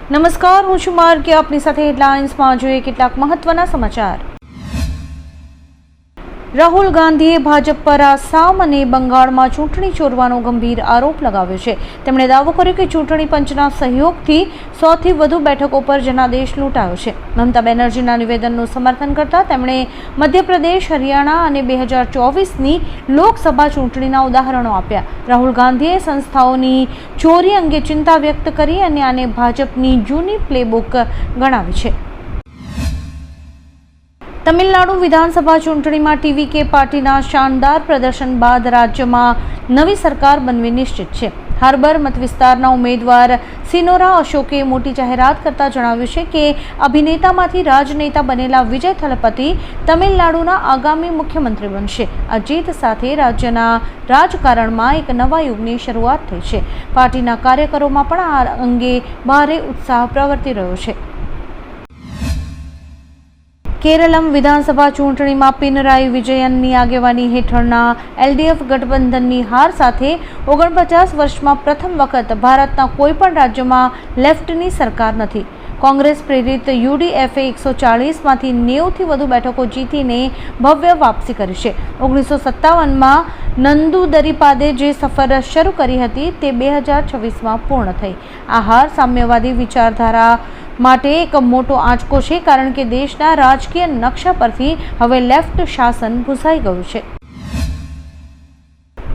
નમસ્કાર, હું છું માર્ગ આપની સાથે હેડલાઇન્સમાં જોઈએ કેટલાક મહત્વના સમાચાર। રાહુલ ગાંધીએ ભાજપ પર આસામ અને બંગાળમાં ચૂંટણી ચોરવાનો ગંભીર આરોપ લગાવ્યો છે। તેમણે દાવો કર્યો કે ચૂંટણી પંચના સહયોગથી 100થી વધુ બેઠકો પર જનાદેશ લૂંટાયો છે। મમતા બેનર્જીના નિવેદનનું સમર્થન કરતા તેમણે મધ્યપ્રદેશ, હરિયાણા અને 2024ની લોકસભા ચૂંટણીના ઉદાહરણો આપ્યા। રાહુલ ગાંધીએ સંસ્થાઓની ચોરી અંગે ચિંતા વ્યક્ત કરી અને આને ભાજપની જૂની પ્લેબુક ગણાવી છે। તમિલનાડુ વિધાનસભા ચૂંટણીમાં ટીવીકે પાર્ટીના શાનદાર પ્રદર્શન બાદ રાજ્યમાં નવી સરકાર બનવી નિશ્ચિત છે। હાર્બર મત વિસ્તારના ઉમેદવાર સિનોરા અશોકે મોટી જાહેરાત કરતા જણાવ્યું છે કે અભિનેતામાંથી રાજનેતા બનેલા વિજય થલપતિ તમિલનાડુના આગામી મુખ્યમંત્રી બનશે। આ જીત સાથે રાજ્યના રાજકારણમાં એક નવા યુગની શરૂઆત થઈ છે। પાર્ટીના કાર્યકરોમાં પણ આ અંગે ભારે ઉત્સાહ પ્રવર્તી રહ્યો છે। કેરળમ વિધાનસભા ચૂંટણીમાં પિનરાઈ વિજયનની આગેવાની હેઠળના એલડીએફ ગઠબંધનની હાર સાથે 49 વર્ષમાં પ્રથમ વખત ભારતના કોઈપણ રાજ્યમાં લેફ્ટની સરકાર નથી। કોંગ્રેસ પ્રેરિત યુડીએફે 140માંથી 90થી વધુ બેઠકો જીતીને ભવ્ય વાપસી કરી છે। 1957માં નંદુદરીપાદે જે સફર શરૂ કરી હતી તે 2026માં પૂર્ણ થઈ। આ હાર સામ્યવાદી વિચારધારા માટે એક મોટો આંચકો છે, કારણ કે દેશના રાજકીય નકશા પરથી હવે લેફ્ટ શાસન ભૂસાઈ ગયું છે।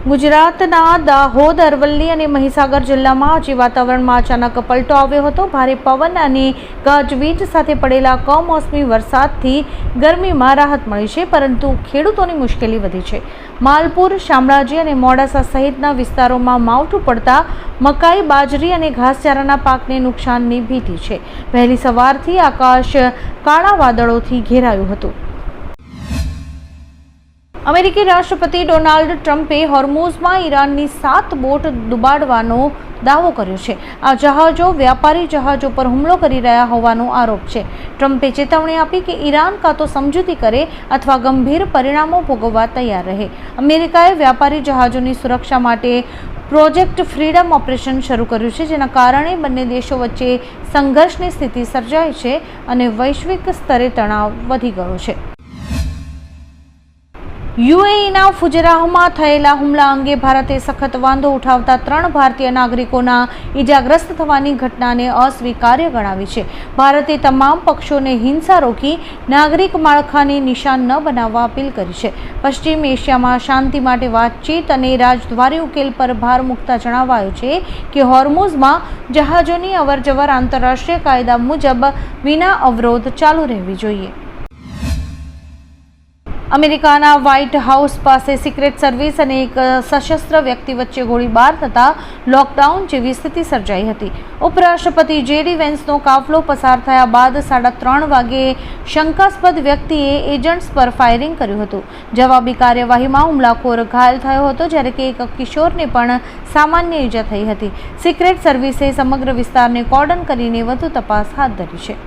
ગુજરાતના દાહોદ, અરવલ્લી અને મહીસાગર જિલ્લામાં આજે વાતાવરણમાં અચાનક પલટો આવ્યો હતો। ભારે પવન અને ગાજવીજ સાથે પડેલા કમોસમી વરસાદથી ગરમીમાં રાહત મળી છે, પરંતુ ખેડૂતોની મુશ્કેલી વધી છે। માલપુર, શામળાજી અને મોડાસા સહિતના વિસ્તારોમાં માવઠું પડતા મકાઈ, બાજરી અને ઘાસચારાના પાકને નુકસાનની ભીતિ છે। વહેલી સવારથી આકાશ કાળા વાદળોથી ઘેરાયું હતું। અમેરિકી રાષ્ટ્રપતિ ડોનાલ્ડ ટ્રમ્પે હોર્મુઝમાં ઈરાનની 7 બોટ ડૂબાડવાનો દાવો કર્યો છે। આ જહાજો વ્યાપારી જહાજો પર હુમલો કરી રહ્યા હોવાનો આરોપ છે। ટ્રમ્પે ચેતવણી આપી કે ઈરાન કાં તો સમજૂતી કરે અથવા ગંભીર પરિણામો ભોગવવા તૈયાર રહે। અમેરિકાએ વ્યાપારી જહાજોની સુરક્ષા માટે પ્રોજેક્ટ ફ્રીડમ ઓપરેશન શરૂ કર્યું છે, જેના કારણે બંને દેશો વચ્ચે સંઘર્ષની સ્થિતિ સર્જાઈ છે અને વૈશ્વિક સ્તરે તણાવ વધી ગયો છે। યુએઈના ફુજરાહમાં થયેલા હુમલા અંગે ભારતે સખત વાંધો ઉઠાવતા 3 ભારતીય નાગરિકોના ઈજાગ્રસ્ત થવાની ઘટનાને અસ્વીકાર્ય ગણાવી છે। ભારતે તમામ પક્ષોને હિંસા રોકી નાગરિક માળખાને નિશાન ન બનાવવા અપીલ કરી છે। પશ્ચિમ એશિયામાં શાંતિ માટે વાતચીત અને રાજદ્વારી ઉકેલ પર ભાર મૂકતા જણાવાયું છે કે હોર્મુઝમાં જહાજોની અવરજવર આંતરરાષ્ટ્રીય કાયદા મુજબ વિના અવરોધ ચાલુ રહેવી જોઈએ। અમેરિકાના વ્હાઇટ હાઉસ પાસે સિક્રેટ સર્વિસ અને એક સશસ્ત્ર વ્યક્તિ વચ્ચે ગોળીબાર થતાં લોકડાઉન જેવી સ્થિતિ સર્જાઈ હતી। ઉપરાષ્ટ્રપતિ જેડી વેન્સનો કાફલો પસાર થયા બાદ 3:30 વાગ્યે શંકાસ્પદ વ્યક્તિએ એજન્ટ્સ પર ફાયરિંગ કર્યું હતું। જવાબી કાર્યવાહીમાં હુમલાખોર ઘાયલ થયો હતો, જ્યારે કે એક કિશોરને પણ સામાન્ય ઈજા થઈ હતી। સિક્રેટ સર્વિસે સમગ્ર વિસ્તારને કોર્ડન કરીને વધુ તપાસ હાથ ધરી છે।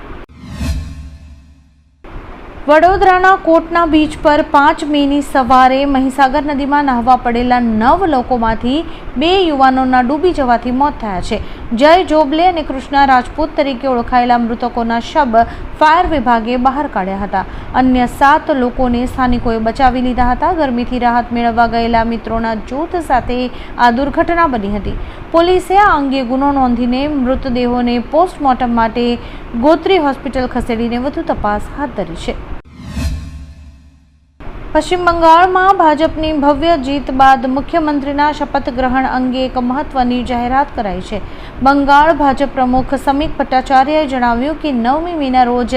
વડોદરાના કોટના બીચ પર 5 મેની સવારે મહીસાગર નદીમાં નહાવા પડેલા 9 લોકોમાંથી 2 યુવાનોના ડૂબી જવાથી મોત થયા છે। જય જોબલે અને કૃષ્ણા રાજપૂત તરીકે ઓળખાયેલા મૃતકોના શબ ફાયર વિભાગે બહાર કાઢ્યા હતા। અન્ય 7 લોકોને સ્થાનિકોએ બચાવી લીધા હતા। ગરમીથી રાહત મેળવવા ગયેલા મિત્રોના જૂથ સાથે આ દુર્ઘટના બની હતી। પોલીસે આ અંગે ગુનો નોંધીને મૃતદેહોને પોસ્ટમોર્ટમ માટે ગોત્રી હોસ્પિટલ ખસેડીને વધુ તપાસ હાથ ધરી છે। પશ્ચિમ બંગાળમાં ભાજપની ભવ્ય જીત બાદ મુખ્યમંત્રીના શપથ ગ્રહણ અંગે એક મહત્વની જાહેરાત કરાઈ છે। બંગાળ ભાજપ પ્રમુખ સમીક ભટ્ટાચાર્યએ જણાવ્યું કે 9મી મેના રોજ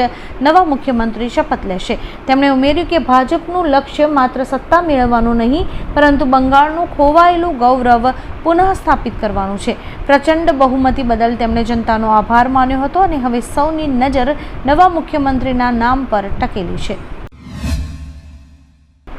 નવા મુખ્યમંત્રી શપથ લેશે। તેમણે ઉમેર્યું કે ભાજપનું લક્ષ્ય માત્ર સત્તા મેળવવાનું નહીં, પરંતુ બંગાળનું ખોવાયેલું ગૌરવ પુનઃ સ્થાપિત કરવાનું છે। પ્રચંડ બહુમતી બદલ તેમણે જનતાનો આભાર માન્યો હતો અને હવે સૌની નજર નવા મુખ્યમંત્રીના નામ પર ટકેલી છે।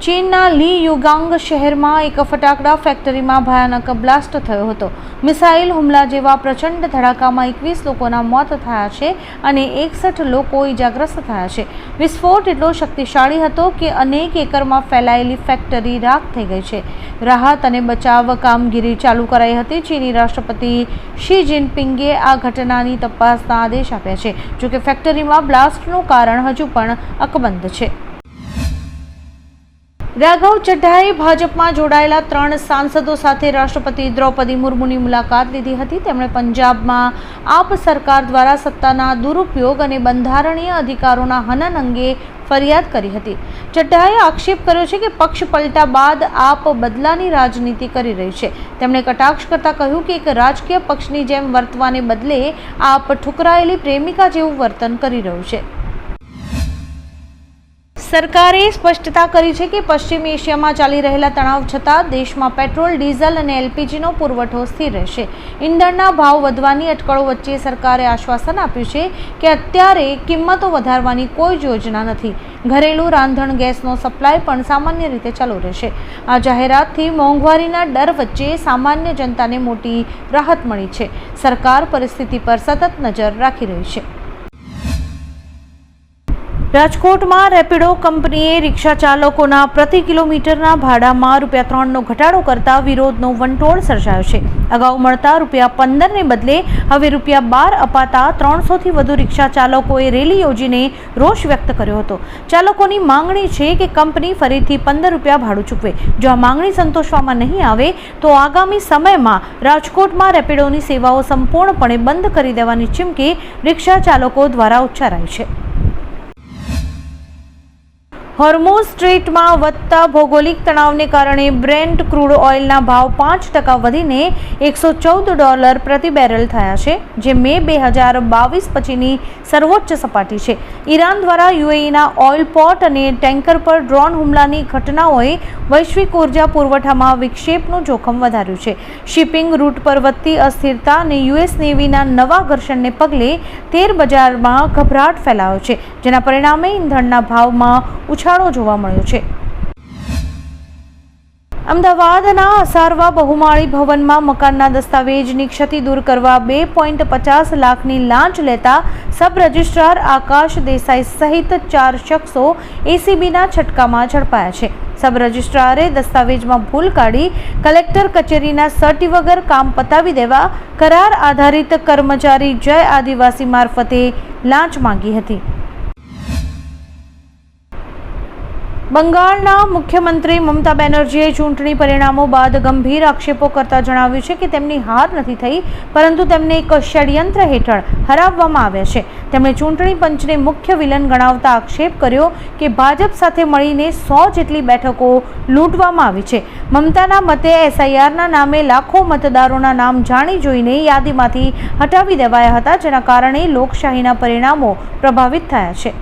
ચીનના લી યુગાંગ શહેરમાં એક ફટાકડા ફેક્ટરીમાં ભયાનક બ્લાસ્ટ થયો હતો. મિસાઇલ હુમલા જેવા પ્રચંડ ધડાકામાં 21 લોકોના મોત થયા છે અને 61 લોકો ઇજાગ્રસ્ત થયા છે. વિસ્ફોટ એટલો શક્તિશાળી હતો કે અનેક એકરમાં ફેલાયેલી ફેક્ટરી રાખ થઈ ગઈ છે. રાહત અને બચાવ કામગીરી ચાલુ કરાઈ હતી. ચીની રાષ્ટ્રપતિ શી જિનપિંગે આ ઘટનાની તપાસના આદેશ આપ્યા છે. જોકે ફેક્ટરીમાં બ્લાસ્ટનું કારણ હજુ પણ અકબંધ છે. રાઘવ ચડ્ઢાએ ભાજપમાં જોડાયેલા 3 સાંસદો સાથે રાષ્ટ્રપતિ દ્રૌપદી મુર્મુની મુલાકાત લીધી હતી. તેમણે પંજાબમાં આપ સરકાર દ્વારા સત્તાના દુરુપયોગ અને બંધારણીય અધિકારોના હનન અંગે ફરિયાદ કરી હતી. ચડ્ઢાએ આક્ષેપ કર્યો છે કે પક્ષ પલટા બાદ આપ બદલાની રાજનીતિ કરી રહી છે. તેમણે કટાક્ષ કરતા કહ્યું કે એક રાજકીય પક્ષની જેમ વર્તવાને બદલે આપ ઠુકરાયેલી પ્રેમિકા જેવું વર્તન કરી રહ્યું છે. સરકારે સ્પષ્ટતા કરી છે કે પશ્ચિમ એશિયામાં ચાલી રહેલા તણાવ છતાં દેશમાં પેટ્રોલ, ડીઝલ અને એલપીજીનો પુરવઠો સ્થિર રહેશે. ઈંધણના ભાવ વધવાની અટકળો વચ્ચે સરકારે આશ્વાસન આપ્યું છે કે અત્યારે કિંમતો વધારવાની કોઈ જ યોજના નથી. ઘરેલું રાંધણ ગેસનો સપ્લાય પણ સામાન્ય રીતે ચાલુ રહેશે. આ જાહેરાતથી મોંઘવારીના ડર વચ્ચે સામાન્ય જનતાને મોટી રાહત મળી છે. સરકાર પરિસ્થિતિ પર સતત નજર રાખી રહી છે. રાજકોટમાં રેપિડો કંપનીએ રિક્ષા ચાલકોના પ્રતિ કિલોમીટરના ભાડામાં ₹3નો ઘટાડો કરતા વિરોધનો વંટોળ સર્જાયો છે. અગાઉ મળતા ₹15ને બદલે હવે ₹12 અપાતા 300થી વધુ રિક્ષા ચાલકોએ રેલી યોજીને રોષ વ્યક્ત કર્યો હતો. ચાલકોની માંગણી છે કે કંપની ફરીથી ₹15 ભાડું ચૂકવે. જો આ માંગણી સંતોષવામાં નહીં આવે તો આગામી સમયમાં રાજકોટમાં રેપિડોની સેવાઓ સંપૂર્ણપણે બંધ કરી દેવાની ચીમકી રિક્ષા ચાલકો દ્વારા ઉચ્ચારાઈ છે. હોર્મુઝ સ્ટ્રેઇટમાં વધતા ભૌગોલિક તણાવને કારણે બ્રેન્ટ ક્રૂડ ઓઇલના ભાવ 5% વધીને $114 પ્રતિ બેરલ થયા છે, જે મે 2022 પછીની સર્વોચ્ચ સપાટી છે. ઈરાન દ્વારા યુએઈના ઓઇલ પોર્ટ અને ટેન્કર પર ડ્રોન હુમલાની ઘટનાઓએ વૈશ્વિક ઉર્જા પુરવઠામાં વિક્ષેપનું જોખમ વધાર્યું છે. શિપિંગ રૂટ પર વધતી અસ્થિરતા અને યુએસ નેવીના નવા ઘર્ષણને પગલે તેલ બજારમાં ગભરાટ ફેલાયો છે, જેના પરિણામે ઈંધણના ભાવમાં ઉછાળો જોવા મળ્યો છે. અમદાવાદના અસારવા બહુમાળી ભવનમાં મકાનના દસ્તાવેજની ક્ષતિ દૂર કરવા 2.50 લાખની લાંચ લેતા સબ રજિસ્ટ્રાર આકાશ દેસાઈ સહિત 4 શખ્સો એસીબીના છટકામાં ઝડપાયા છે. સબ રજિસ્ટ્રારે દસ્તાવેજમાં ભૂલ કાઢી કલેક્ટર કચેરીના સર્ટી વગર કામ પતાવી દેવા કરાર આધારિત કર્મચારી જય આદિવાસી મારફતે લાંચ માંગી હતી. બંગાળના મુખ્યમંત્રી મમતા બેનર્જીએ ચૂંટણી પરિણામો બાદ ગંભીર આક્ષેપો કરતા જણાવ્યું છે કે તેમની હાર નથી થઈ, પરંતુ તેમને એક ષડયંત્ર હેઠળ હરાવવામાં આવ્યા છે. તેમણે ચૂંટણી પંચને મુખ્ય વિલન ગણાવતા આક્ષેપ કર્યો કે ભાજપ સાથે મળીને 100 જેટલી બેઠકો લૂંટવામાં આવી છે. મમતાના મતે એસઆઈઆરના નામે લાખો મતદારોના નામ જાણી જોઈને યાદીમાંથી હટાવી દેવાયા હતા, જેના કારણે લોકશાહીના પરિણામો પ્રભાવિત થયા છે.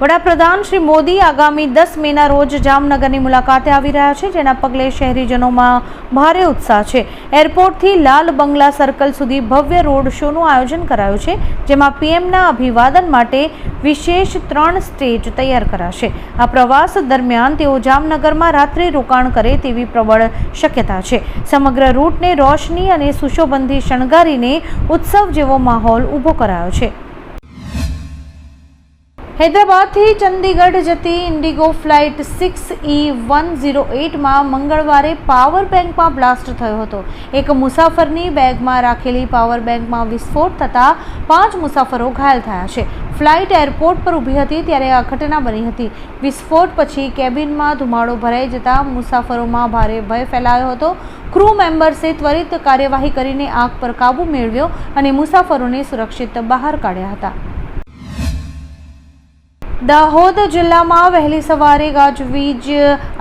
વડાપ્રધાન શ્રી મોદી આગામી 10 મેના રોજ જામનગરની મુલાકાતે આવી રહ્યા છે, જેના પગલે શહેરીજનોમાં ભારે ઉત્સાહ છે. એરપોર્ટથી લાલ બંગલા સર્કલ સુધી ભવ્ય રોડ શોનું આયોજન કરાયું છે, જેમાં પીએમના અભિવાદન માટે વિશેષ 3 સ્ટેજ તૈયાર કરાશે. આ પ્રવાસ દરમિયાન તેઓ જામનગરમાં રાત્રિ રોકાણ કરે તેવી પ્રબળ શક્યતા છે. સમગ્ર રૂટને રોશની અને સુશોભનથી શણગારીને ઉત્સવ જેવો માહોલ ઊભો કરાયો છે. હૈદરાબાદથી ચંદીગઢ જતી ઇન્ડિગો ફ્લાઇટ 6E108માં મંગળવારે પાવર બેંકમાં બ્લાસ્ટ થયો હતો. એક મુસાફરની બેગમાં રાખેલી પાવર બેંકમાં વિસ્ફોટ થતાં 5 મુસાફરો ઘાયલ થયા છે. ફ્લાઇટ એરપોર્ટ પર ઊભી હતી ત્યારે આ ઘટના બની હતી. વિસ્ફોટ પછી કેબિનમાં ધુમાડો ભરાઈ જતા મુસાફરોમાં ભારે ભય ફેલાયો હતો. ક્રૂ મેમ્બર્સે ત્વરિત કાર્યવાહી કરીને આગ પર કાબૂ મેળવ્યો અને મુસાફરોને સુરક્ષિત બહાર કાઢ્યા હતા. દાહોદ જિલ્લામાં વહેલી સવારે ગાજવીજ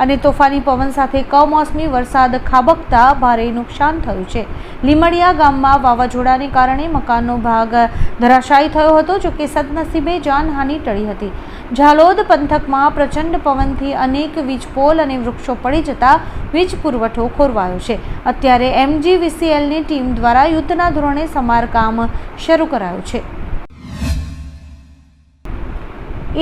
અને તોફાની પવન સાથે કમોસમી વરસાદ ખાબકતા ભારે નુકસાન થયું છે. લીમડિયા ગામમાં વાવાઝોડાને કારણે મકાનનો ભાગ ધરાશાયી થયો હતો, જોકે સદનસીબે જાનહાનિ ટળી હતી. ઝાલોદ પંથકમાં પ્રચંડ પવનથી અનેક વીજપોલ અને વૃક્ષો પડી જતા વીજ પુરવઠો ખોરવાયો છે. અત્યારે MGVCLની ટીમ દ્વારા યુદ્ધના ધોરણે સમારકામ શરૂ કરાયું છે.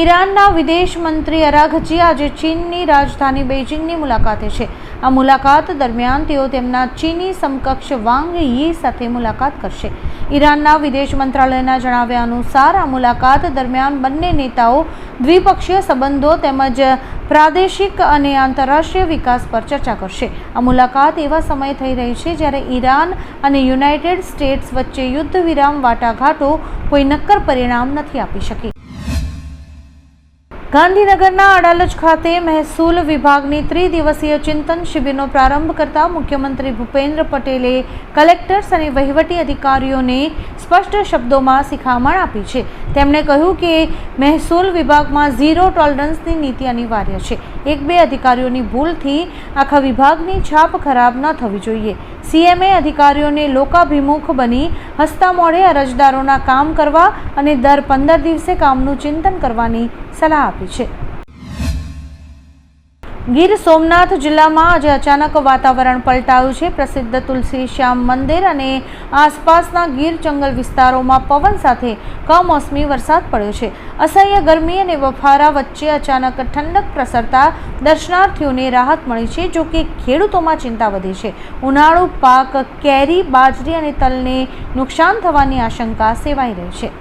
ઈરાનના વિદેશ મંત્રી અરાઘચી આજે ચીનની રાજધાની બેઇજિંગની મુલાકાતે છે. આ મુલાકાત દરમિયાન તેઓ તેમના ચીની સમકક્ષ વાંગ યી સાથે મુલાકાત કરશે. ઈરાનના વિદેશ મંત્રાલયના જણાવ્યા અનુસાર આ મુલાકાત દરમિયાન બંને નેતાઓ દ્વિપક્ષીય સંબંધો તેમજ પ્રાદેશિક અને આંતરરાષ્ટ્રીય વિકાસ પર ચર્ચા કરશે. આ મુલાકાત એવા સમયે થઈ રહી છે જ્યારે ઈરાન અને યુનાઇટેડ સ્ટેટ્સ વચ્ચે યુદ્ધ વિરામ વાટાઘાટો કોઈ નક્કર પરિણામ નથી આપી શકી. ગાંધીનગરના અડાલજ ખાતે મહેસૂલ વિભાગની ત્રિદિવસીય ચિંતન શિબિરનો પ્રારંભ કરતા મુખ્યમંત્રી ભૂપેન્દ્ર પટેલે કલેક્ટર્સ અને વહીવટી અધિકારીઓને સ્પષ્ટ શબ્દોમાં શિખામણ આપી છે. તેમણે કહ્યું કે મહેસૂલ વિભાગમાં ઝીરો ટોલરન્સની નીતિ અનિવાર્ય છે. 1-2 અધિકારીઓની ભૂલથી આખા વિભાગની છાપ ખરાબ ન થવી જોઈએ. સીએમએ અધિકારીઓને લોકાભિમુખ બની હસતા મોઢે અરજદારોના કામ કરવા અને દર 15 દિવસે કામનું ચિંતન કરવાની સલાહ આપી છે. ગીર સોમનાથ જિલ્લામાં આજે અચાનક વાતાવરણ પલટાયું છે. પ્રસિદ્ધ તુલસી શ્યામ મંદિર અને આસપાસના ગીર જંગલ વિસ્તારોમાં પવન સાથે કમોસમી વરસાદ પડ્યો છે. અસહ્ય ગરમી અને બફારા વચ્ચે અચાનક ઠંડક પ્રસરતા દર્શનાર્થીઓને રાહત મળી છે. જો કે ખેડૂતોમાં ચિંતા વધી છે. ઉનાળુ પાક કેરી, બાજરી અને તલને નુકસાન થવાની આશંકા સેવાઈ રહી છે.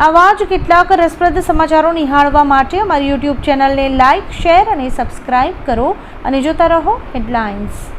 આવા જ કેટલાક રસપ્રદ સમાચારો નિહાળવા માટે અમારી યુટ્યુબ ચેનલને લાઇક, શેર અને સબસ્ક્રાઇબ કરો અને જોતા રહો હેડલાઇન્સ.